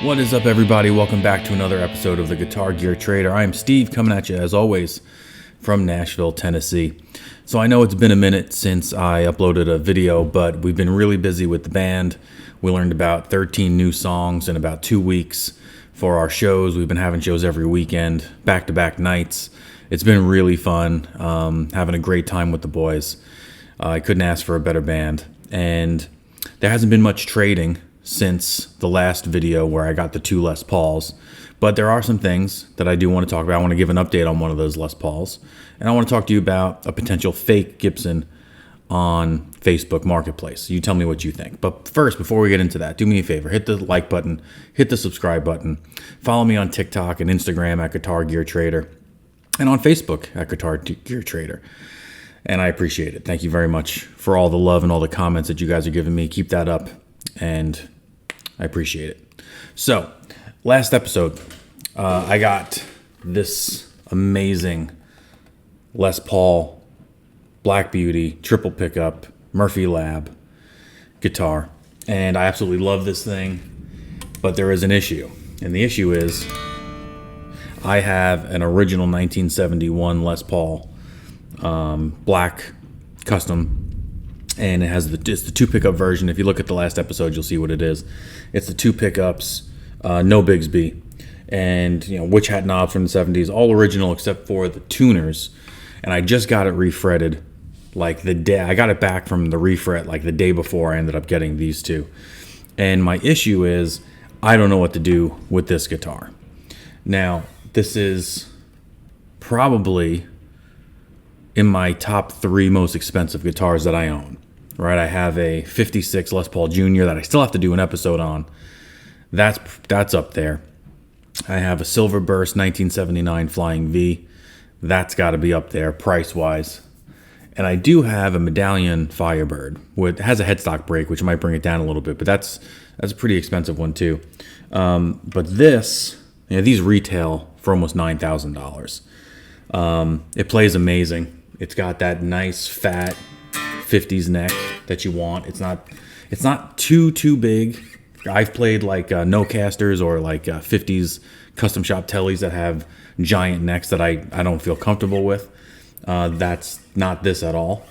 What is up, everybody? Welcome back to another episode of the Guitar Gear Trader. I'm Steve, coming at you as always from Nashville, Tennessee. So I know it's been a minute since I uploaded a video, but we've been really busy with the band. We learned about 13 new songs in about 2 weeks for our shows. We've been having shows every weekend, back-to-back nights. It's been really fun, having a great time with the boys. I couldn't ask for a better band. And there hasn't been much trading since the last video where I got the 2 Les Pauls. But there are some things that I do want to talk about. I want to give an update on one of those Les Pauls. And I want to talk to you about a potential fake Gibson on Facebook Marketplace. You tell me what you think. But first, before we get into that, do me a favor. Hit the like button. Hit the subscribe button. Follow me on TikTok and Instagram at Guitar Gear Trader. And on Facebook at Guitar Gear Trader. And I appreciate it. Thank you very much for all the love and all the comments that you guys are giving me. Keep that up. And I appreciate it. So, last episode, I got this amazing Les Paul Black Beauty triple pickup Murphy Lab guitar. And I absolutely love this thing, but there is an issue. And the issue is I have an original 1971 Les Paul black custom, and it has it's the 2 pickup version. If you look at the last episode, you'll see what it is. It's the 2 pickups, no Bigsby, and witch hat knobs from the 70s, all original except for the tuners. And I just got it refretted like the day I got it back from the refret, like the day before I ended up getting these 2. And my issue is I don't know what to do with this guitar. Now, this is probably in my top 3 most expensive guitars that I own. Right, I have a 56 Les Paul Jr. that I still have to do an episode on. That's up there. I have a Silver Burst 1979 Flying V. That's got to be up there price-wise. And I do have a Medallion Firebird. It has a headstock brake, which might bring it down a little bit, but that's a pretty expensive one too. But this, these retail for almost $9,000. It plays amazing. It's got that nice fat 50s neck that you want. It's not too big. I've played like no casters or like 50s custom shop tellies that have giant necks that I don't feel comfortable with. That's not this at all.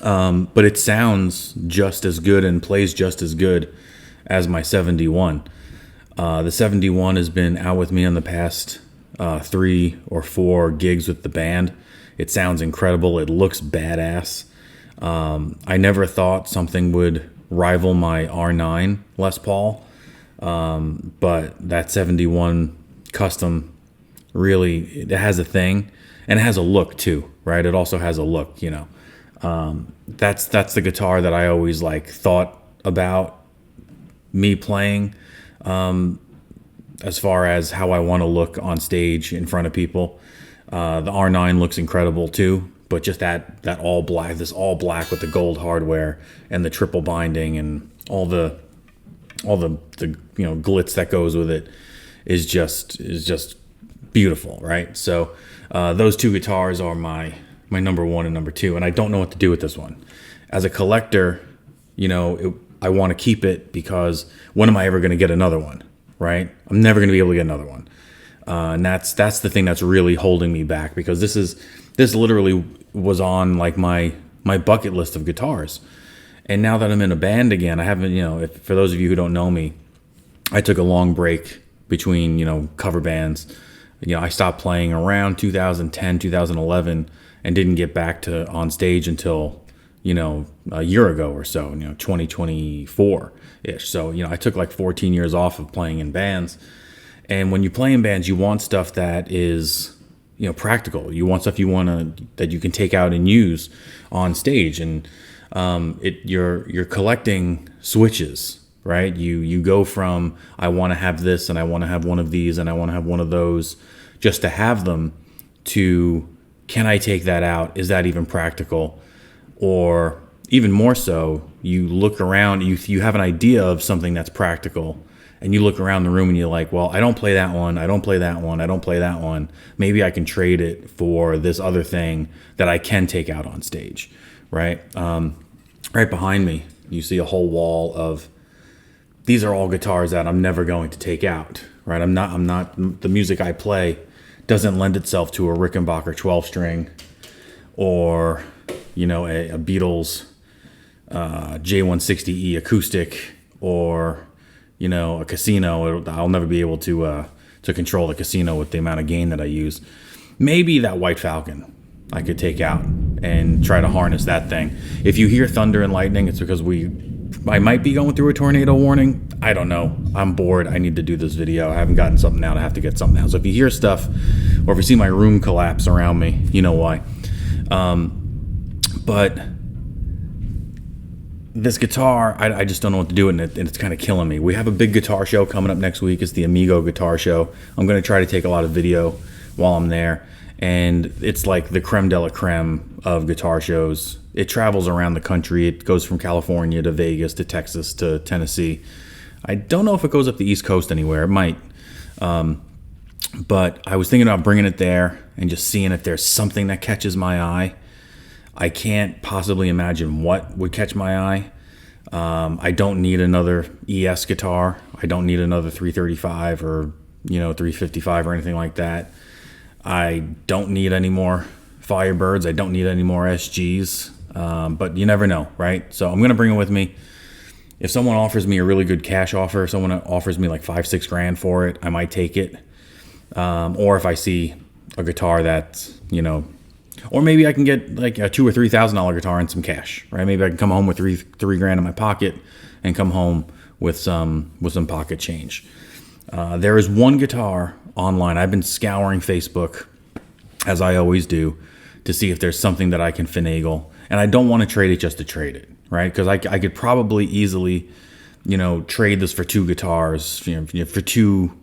But it sounds just as good and plays just as good as my 71. The 71 has been out with me on the past 3 or 4 gigs with the band. It sounds incredible. It looks badass. I never thought something would rival my R9 Les Paul, but that 71 custom really, it has a thing, and it has a look too, right? It also has a look, That's the guitar that I always thought about me playing, as far as how I want to look on stage in front of people. The R9 looks incredible too. But just that all black, this all black with the gold hardware and the triple binding and all the glitz that goes with it is just beautiful, right? So those 2 guitars are my number 1 and number 2, and I don't know what to do with this one. As a collector, I want to keep it because when am I ever going to get another one, right? I'm never going to be able to get another one, and that's the thing that's really holding me back, because this literally was on my bucket list of guitars. And now that I'm in a band again, I haven't, for those of you who don't know me, I took a long break between, cover bands. I stopped playing around 2010, 2011 and didn't get back to on stage until, a year ago or so, 2024-ish. So, I took 14 years off of playing in bands. And when you play in bands, you want stuff that is practical. You want stuff that you can take out and use on stage, and you're collecting switches, right? You go from I want to have this and I want to have one of these and I want to have one of those just to have them, to can I take that out? Is that even practical? Or even more so, you look around, you have an idea of something that's practical, and you look around the room and you're like, well, I don't play that one, I don't play that one, I don't play that one. Maybe I can trade it for this other thing that I can take out on stage, right? Right behind me, you see a whole wall of these are all guitars that I'm never going to take out, right? I'm not, the music I play doesn't lend itself to a Rickenbacker 12 string or, a Beatles J160E acoustic or, a Casino. I'll never be able to control the Casino with the amount of gain that I use. Maybe that White Falcon I could take out and try to harness that thing. If you hear thunder and lightning, it's because I might be going through a tornado warning. I don't know. I'm bored. I need to do this video. I haven't gotten something out. I have to get something out. So if you hear stuff or if you see my room collapse around me, you know why. But this guitar, I just don't know what to do with it, and it's kind of killing me. We have a big guitar show coming up next week. It's the Amigo Guitar Show. I'm going to try to take a lot of video while I'm there, and it's like the creme de la creme of guitar shows. It travels around the country. It goes from California to Vegas to Texas to Tennessee. I don't know if it goes up the East Coast anywhere. It might. But I was thinking about bringing it there and just seeing if there's something that catches my eye. I can't possibly imagine what would catch my eye. I don't need another ES guitar. I don't need another 335 or 355 or anything like that. I don't need any more Firebirds. I don't need any more SGs. But you never know, right? So I'm gonna bring it with me. If someone offers me a really good cash offer, someone offers me like $5-6 grand for it, I might take it. Or if I see a guitar that's or maybe I can get like a $2,000 or $3,000 guitar and some cash, right? Maybe I can come home with three grand in my pocket and come home with some pocket change. There is one guitar online. I've been scouring Facebook, as I always do, to see if there's something that I can finagle. And I don't want to trade it just to trade it, right? Because I could probably easily, trade this for two guitars, for two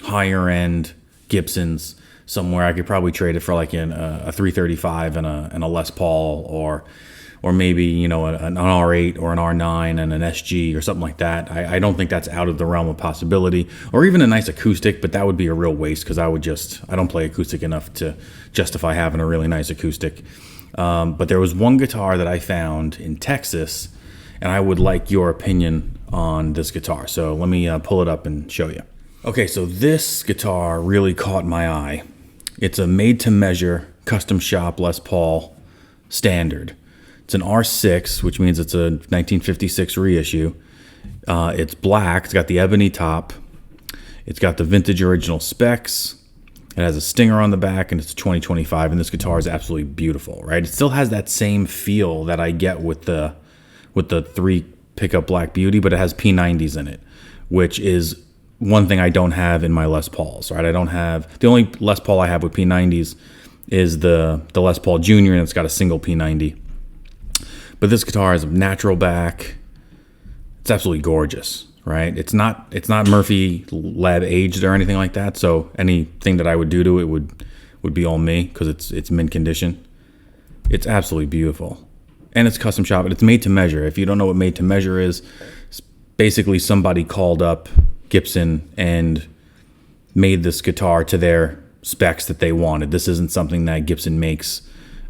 higher end Gibsons somewhere. I could probably trade it for like a 335 and a Les Paul or maybe an R8 or an R9 and an SG or something like that. I don't think that's out of the realm of possibility, or even a nice acoustic, but that would be a real waste because I don't play acoustic enough to justify having a really nice acoustic. But there was one guitar that I found in Texas, and I would like your opinion on this guitar. So let me pull it up and show you. Okay, so this guitar really caught my eye. It's a made-to-measure custom shop Les Paul standard. It's an R6, which means it's a 1956 reissue. It's black. It's got the ebony top. It's got the vintage original specs. It has a stinger on the back, and it's 2025. And this guitar is absolutely beautiful, right? It still has that same feel that I get with the 3 pickup Black Beauty, but it has P90s in it, which is one thing I don't have in my Les Pauls, right? The only Les Paul I have with P90s is the Les Paul Junior, and it's got a single P90. But this guitar has a natural back. It's absolutely gorgeous, right? It's not Murphy Lab aged or anything like that. So anything that I would do to it would be on me because it's mint condition. It's absolutely beautiful, and it's custom shop, and it's made to measure. If you don't know what made to measure is, it's basically somebody called up Gibson and made this guitar to their specs that they wanted. This isn't something that Gibson makes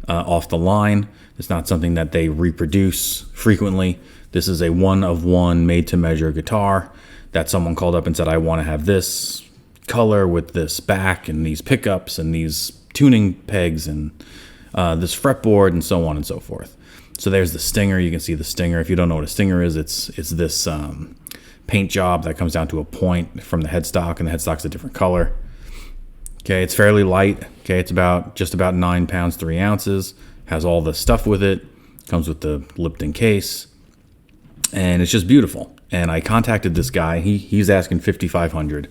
off the line. It's not something that they reproduce frequently. This is a one-of-one made-to-measure guitar that someone called up and said, I want to have this color with this back and these pickups and these tuning pegs and this fretboard and so on and so forth. So there's the stinger. You can see the stinger. If you don't know what a stinger is, it's this paint job that comes down to a point from the headstock, and the headstock's a different color. Okay, it's fairly light. Okay, it's just about 9 pounds 3 ounces. Has all the stuff with it. Comes with the Lipton case, and it's just beautiful. And I contacted this guy. He's asking $5,500,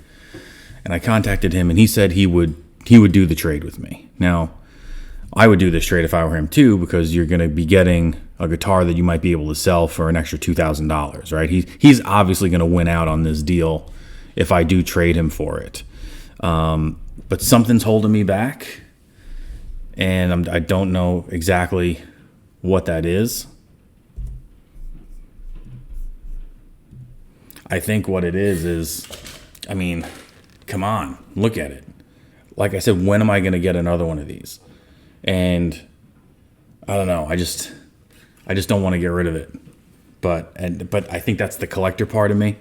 and I contacted him, and he said he would do the trade with me. Now, I would do this trade if I were him too, because you're going to be getting a guitar that you might be able to sell for an extra $2,000, right? He's obviously going to win out on this deal if I do trade him for it. But something's holding me back, and I don't know exactly what that is. I think what it is, I mean, come on, look at it. Like I said, when am I going to get another one of these? And I don't know. I just don't want to get rid of it. But I think that's the collector part of me.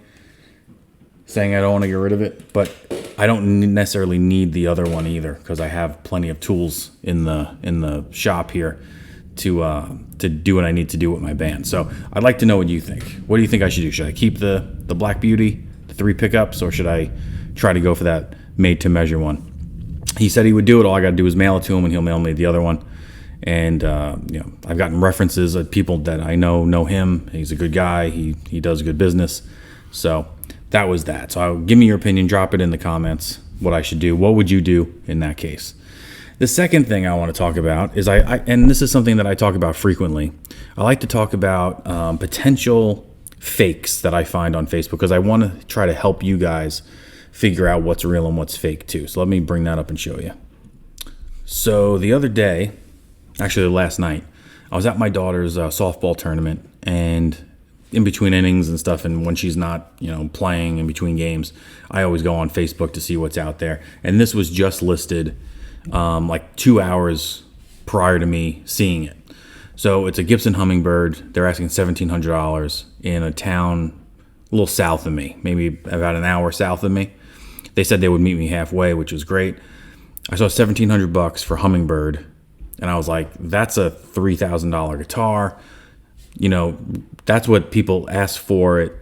saying I don't want to get rid of it, but I don't necessarily need the other one either because I have plenty of tools in the shop here to do what I need to do with my band. So I'd like to know what you think. What do you think I should do? Should I keep the Black Beauty, the 3 pickups, or should I try to go for that made-to-measure one? He said he would do it. All I got to do is mail it to him, and he'll mail me the other one. And I've gotten references of people that I know him. He's a good guy. He does good business. So that was that. So give me your opinion. Drop it in the comments. What I should do. What would you do in that case? The second thing I want to talk about is and this is something that I talk about frequently. I like to talk about potential fakes that I find on Facebook because I want to try to help you guys figure out what's real and what's fake too. So let me bring that up and show you. So the other day, actually last night, I was at my daughter's softball tournament, and in between innings and stuff, and when she's not, playing in between games, I always go on Facebook to see what's out there. And this was just listed like 2 hours prior to me seeing it. So it's a Gibson Hummingbird. They're asking $1,700 in a town a little south of me, maybe about an hour south of me. They said they would meet me halfway, which was great. I saw $1,700 for Hummingbird, and I was like, that's a $3,000 guitar. That's what people ask for it,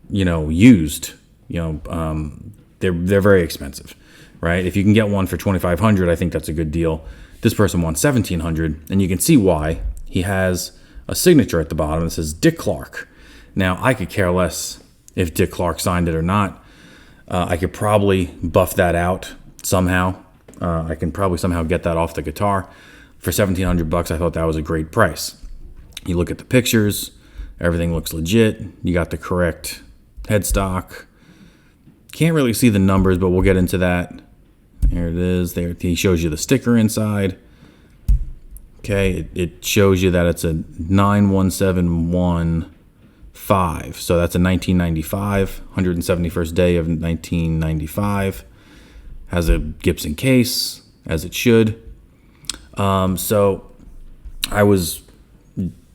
used. They're very expensive, right? If you can get one for $2,500, I think that's a good deal. This person wants $1,700, and you can see why. He has a signature at the bottom that says Dick Clark. Now, I could care less if Dick Clark signed it or not. I could probably buff that out somehow. I can probably somehow get that off the guitar. For $1,700, I thought that was a great price. You look at the pictures, everything looks legit. You got the correct headstock. Can't really see the numbers, but we'll get into that. There it is. There, he shows you the sticker inside. Okay, it shows you that it's a 91715. So that's a 1995, 171st day of 1995. Has a Gibson case, as it should. So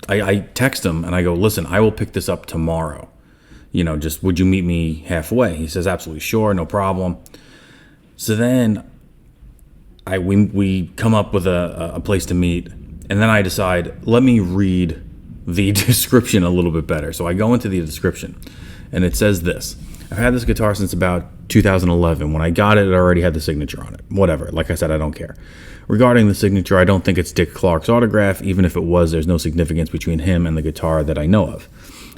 I text him and I go, listen, I will pick this up tomorrow. Just would you meet me halfway? He says, absolutely sure, no problem. So then we come up with a place to meet, and then I decide, let me read the description a little bit better. So I go into the description, and it says this. I've had this guitar since about 2011. When I got it, it already had the signature on it. Whatever. Like I said, I don't care. Regarding the signature, I don't think it's Dick Clark's autograph. Even if it was, there's no significance between him and the guitar that I know of.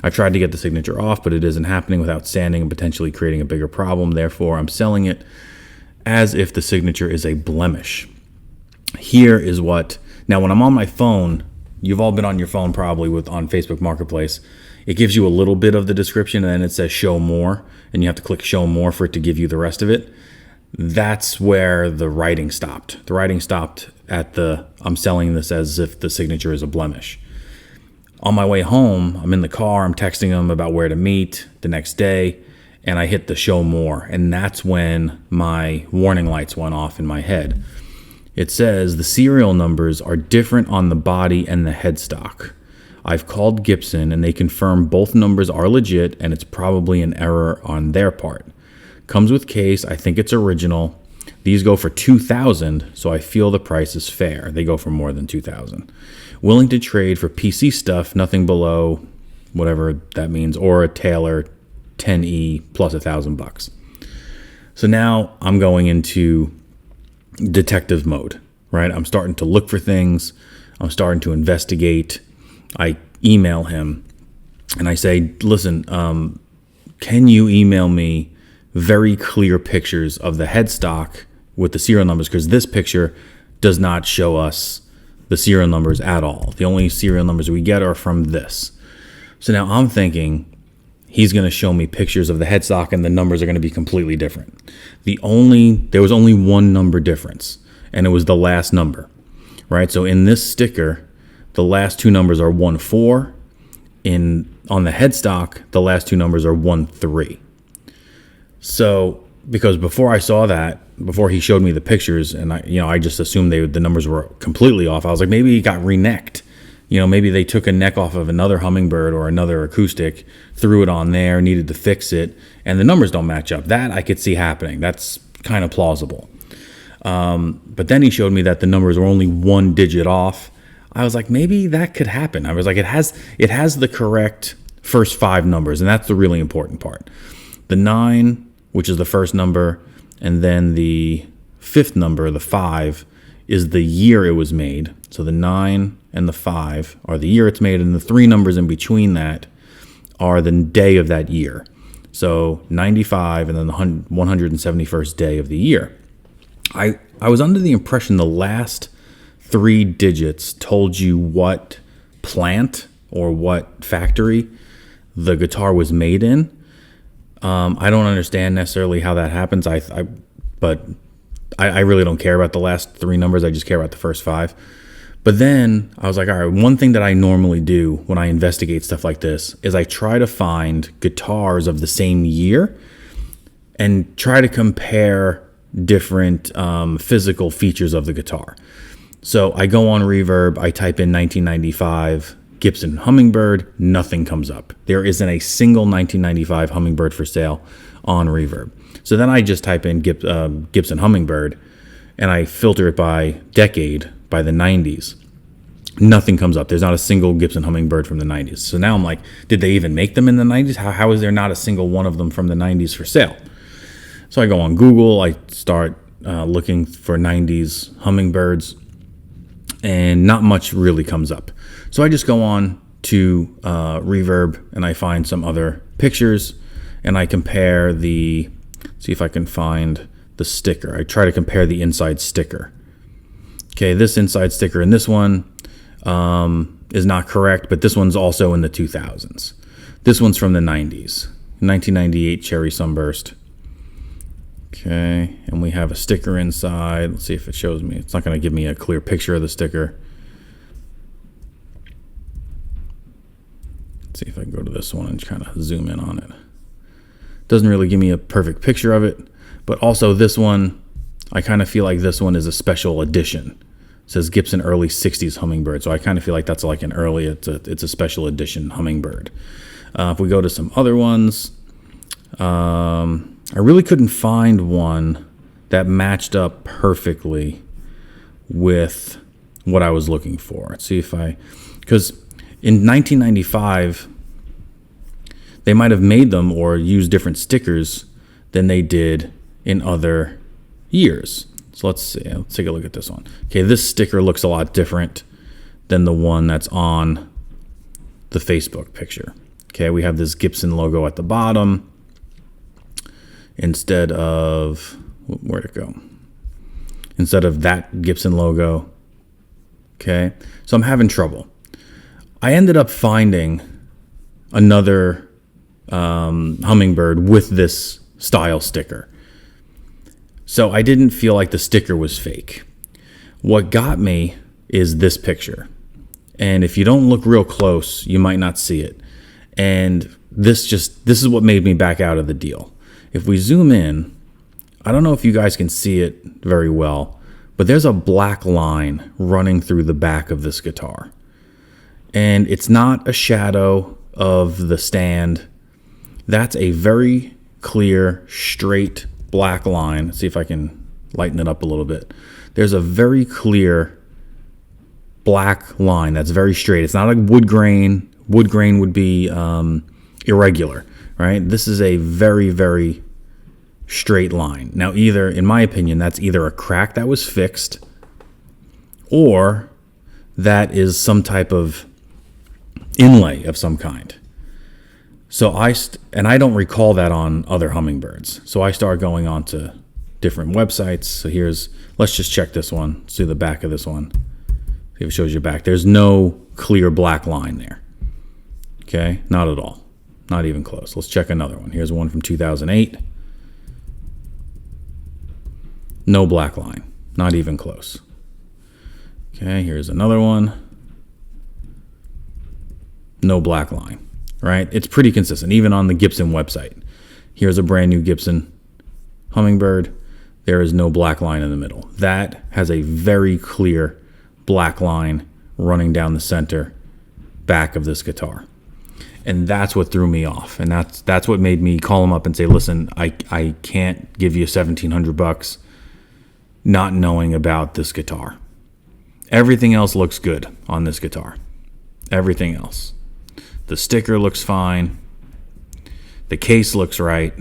I've tried to get the signature off, but it isn't happening without sanding and potentially creating a bigger problem. Therefore, I'm selling it as if the signature is a blemish. Here is what... Now, when I'm on my phone, you've all been on your phone probably on Facebook Marketplace. It gives you a little bit of the description, and then it says show more, and you have to click show more for it to give you the rest of it. That's where the writing stopped. The writing stopped at I'm selling this as if the signature is a blemish. On my way home, I'm in the car, I'm texting them about where to meet the next day, and I hit the show more, and that's when my warning lights went off in my head. It says the serial numbers are different on the body and the headstock. I've called Gibson, and they confirm both numbers are legit, and it's probably an error on their part. Comes with case. I think it's original. These go for $2,000, so I feel the price is fair. They go for more than $2,000. Willing to trade for PC stuff, nothing below whatever that means, or a Taylor 10E plus $1,000. So now I'm going into detective mode, right? I'm starting to look for things. I'm starting to investigate. I email him and I say, listen, can you email me very clear pictures of the headstock with the serial numbers? Because this picture does not show us the serial numbers at all. The only serial numbers we get are from this. So now I'm thinking he's going to show me pictures of the headstock and the numbers are going to be completely different. There was only one number difference, and it was the last number, right? So in this sticker, the last two numbers are 1-4. On the headstock, the last two numbers are 1-3. So because before I saw that, before he showed me the pictures, and I just assumed the numbers were completely off. I was like, maybe he got renecked, Maybe they took a neck off of another Hummingbird or another acoustic, threw it on there, needed to fix it, and the numbers don't match up. That I could see happening. That's kind of plausible. But then he showed me that the numbers were only 1 digit off. I was like, maybe that could happen. I was like, it has the correct first 5 numbers, and that's the really important part. The 9, which is the first number, and then the 5th number, the 5, is the year it was made. So the 9 and the 5 are the year it's made, and the 3 numbers in between that are the day of that year. So 95 and then the 171st day of the year. I was under the impression the last 3 digits told you what plant or what factory the guitar was made in. I don't understand necessarily how that happens. But I really don't care about the last 3 numbers. I just care about the first 5. But then I was like, all right, one thing that I normally do when I investigate stuff like this is I try to find guitars of the same year and try to compare different physical features of the guitar. So I go on Reverb, I type in 1995 Gibson Hummingbird, nothing comes up. There isn't a single 1995 Hummingbird for sale on Reverb. So then I just type in Gibson Hummingbird, and I filter it by decade, by the 90s. Nothing comes up. There's not a single Gibson Hummingbird from the 90s. So now I'm like, did they even make them in the 90s? How is there not a single one of them from the 90s for sale? So I go on Google, I start looking for 90s Hummingbirds, and not much really comes up. So I just go on to Reverb, and I find some other pictures, and I compare see if I can find the sticker. I try to compare the inside sticker. Okay, this inside sticker and this one is not correct, but this one's also in the 2000s. This one's from the 90s, 1998 Cherry Sunburst. Okay, and we have a sticker inside. Let's see if it shows me. It's not going to give me a clear picture of the sticker. Let's see if I can go to this one and kind of zoom in on it. Doesn't really give me a perfect picture of it, but also this one, I kind of feel like this one is a special edition. It says Gibson early 60s Hummingbird, so I kind of feel like that's like an early, it's a special edition Hummingbird. If we go to some other ones, I really couldn't find one that matched up perfectly with what I was looking for. Let's see if because in 1995, they might have made them or used different stickers than they did in other years. So let's see. Let's take a look at this one. Okay, this sticker looks a lot different than the one that's on the Facebook picture. Okay, we have this Gibson logo at the bottom instead of, where'd it go? Instead of that Gibson logo. Okay, so I'm having trouble. I ended up finding another Hummingbird with this style sticker. So I didn't feel like the sticker was fake. What got me is this picture. And if you don't look real close, you might not see it. And this is what made me back out of the deal. If we zoom in, I don't know if you guys can see it very well, but there's a black line running through the back of this guitar. And it's not a shadow of the stand. That's a very clear, straight black line. Let's see if I can lighten it up a little bit. There's a very clear black line that's very straight. It's not like wood grain. Wood grain would be irregular, right? This is a very, very straight line. Now, either, in my opinion, that's either a crack that was fixed or that is some type of inlay of some kind. So I don't recall that on other Hummingbirds. So I start going on to different websites. So let's just check this one. See the back of this one. See if it shows you back. There's no clear black line there. Okay, not at all. Not even close. Let's check another one. Here's one from 2008. No black line. Not even close. Okay, here's another one. No black line. Right? It's pretty consistent, even on the Gibson website. Here's a brand new Gibson Hummingbird. There is no black line in the middle. That has a very clear black line running down the center back of this guitar. And that's what threw me off. And that's what made me call him up and say, listen, I can't give you $1,700 not knowing about this guitar. Everything else looks good on this guitar. Everything else. The sticker looks fine. The case looks right.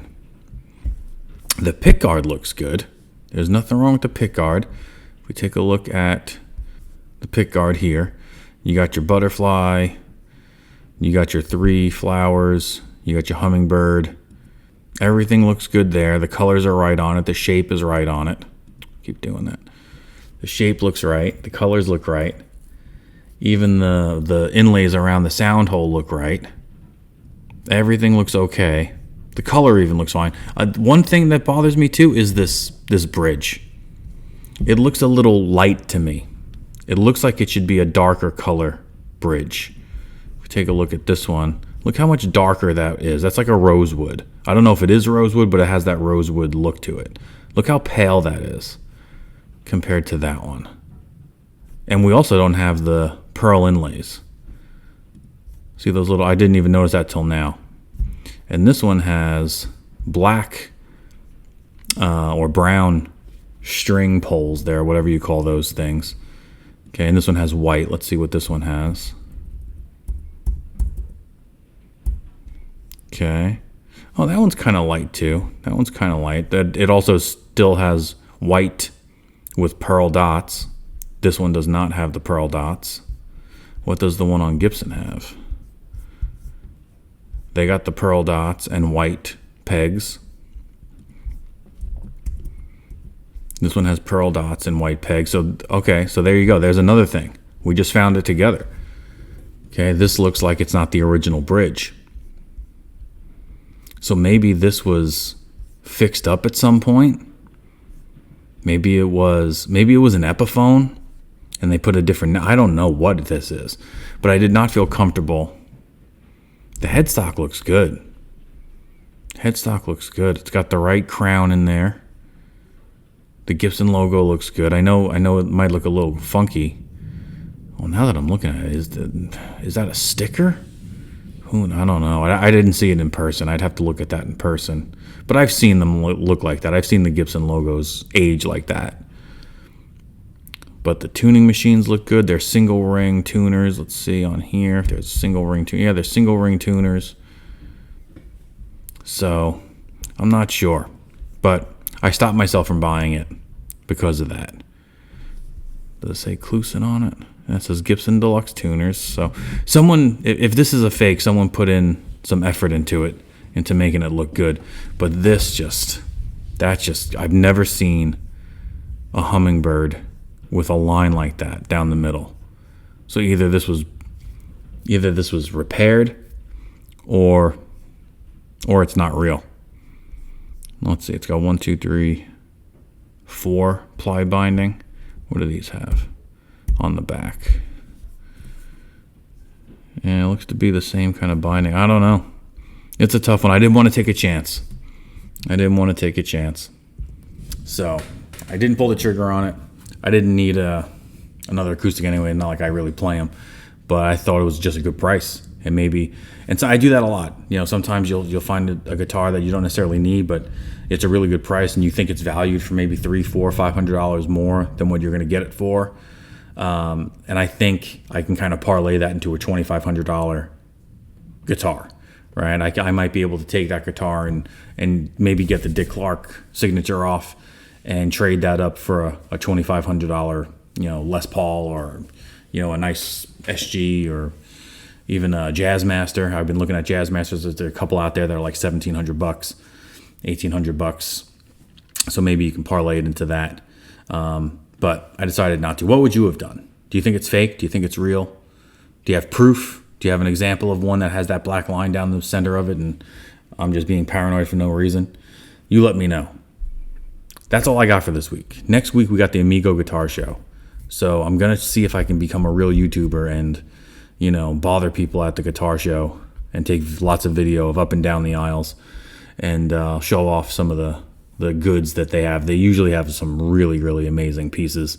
The pickguard looks good. There's nothing wrong with the pickguard. If we take a look at the pickguard here, you got your butterfly, you got your 3 flowers, you got your hummingbird. Everything looks good there. The colors are right on it. The shape is right on it. Keep doing that. The shape looks right. The colors look right. Even the inlays around the sound hole look right. Everything looks okay. The color even looks fine. One thing that bothers me too is this bridge. It looks a little light to me. It looks like it should be a darker color bridge. If we take a look at this one, look how much darker that is. That's like a rosewood. I don't know if it is rosewood, but it has that rosewood look to it. Look how pale that is compared to that one. And we also don't have the pearl inlays. See those little, I didn't even notice that till now. And this one has black or brown string poles there, whatever you call those things. Okay, and this one has white. Let's see what this one has. Okay. Oh, that one's kind of light too. That one's kind of light. It also still has white with pearl dots. This one does not have the pearl dots. What does the one on Gibson have? They got the pearl dots and white pegs. This one has pearl dots and white pegs. So, okay, so there you go. There's another thing. We just found it together. Okay, this looks like it's not the original bridge. So maybe this was fixed up at some point. Maybe it was an Epiphone and they put a different, I don't know what this is, but I did not feel comfortable. The headstock looks good. Headstock looks good. It's got the right crown in there. The Gibson logo looks good. I know it might look a little funky. Well, now that I'm looking at it, is that a sticker? I don't know. I didn't see it in person. I'd have to look at that in person. But I've seen them look like that. I've seen the Gibson logos age like that. But the tuning machines look good. They're single ring tuners. Let's see on here if there's single ring tuner. Yeah, they're single ring tuners. So I'm not sure. But I stopped myself from buying it because of that. Does it say Clusen on it? That says Gibson Deluxe Tuners. So someone, if this is a fake, someone put in some effort into it, into making it look good. But I've never seen a hummingbird with a line like that down the middle. So either this was repaired or it's not real. Let's see, it's got 1, 2, 3, 4 ply binding. What do these have on the back? Yeah, it looks to be the same kind of binding. I don't know. It's a tough one. I didn't want to take a chance. So I didn't pull the trigger on it. I didn't need another acoustic anyway. Not like I really play them, but I thought it was just a good price. And so I do that a lot. You know, sometimes you'll find a guitar that you don't necessarily need, but it's a really good price, and you think it's valued for maybe $300, $400, $500 more than what you're going to get it for. And I think I can kind of parlay that into a $2,500 guitar, right? I might be able to take that guitar and maybe get the Dick Clark signature off and trade that up for a $2,500, Les Paul, or a nice SG, or even a Jazzmaster. I've been looking at Jazzmasters. There's a couple out there that are like $1,700, $1,800. So maybe you can parlay it into that. But I decided not to. What would you have done? Do you think it's fake? Do you think it's real? Do you have proof? Do you have an example of one that has that black line down the center of it and I'm just being paranoid for no reason? You let me know. That's all I got for this week. Next week, we got the Amigo Guitar Show. So I'm going to see if I can become a real YouTuber and bother people at the guitar show and take lots of video of up and down the aisles and show off some of the goods that they have. They usually have some really, really amazing pieces.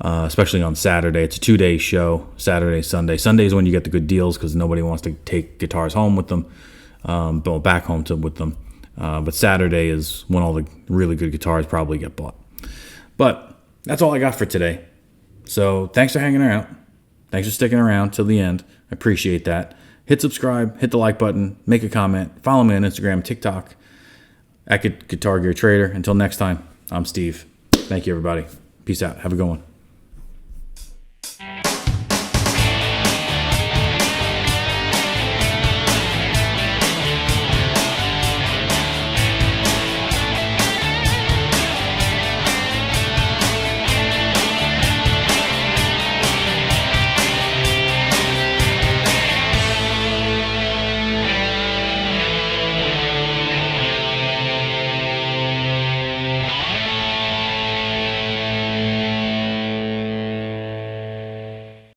especially on Saturday. It's a 2-day show, Saturday, Sunday. Sunday is when you get the good deals because nobody wants to take guitars home with them, back home with them. But Saturday is when all the really good guitars probably get bought. But that's all I got for today. So thanks for hanging around. Thanks for sticking around till the end. I appreciate that. Hit subscribe, hit the like button, make a comment, follow me on Instagram, TikTok, at Guitar Gear Trader. Until next time, I'm Steve. Thank you, everybody. Peace out. Have a good one.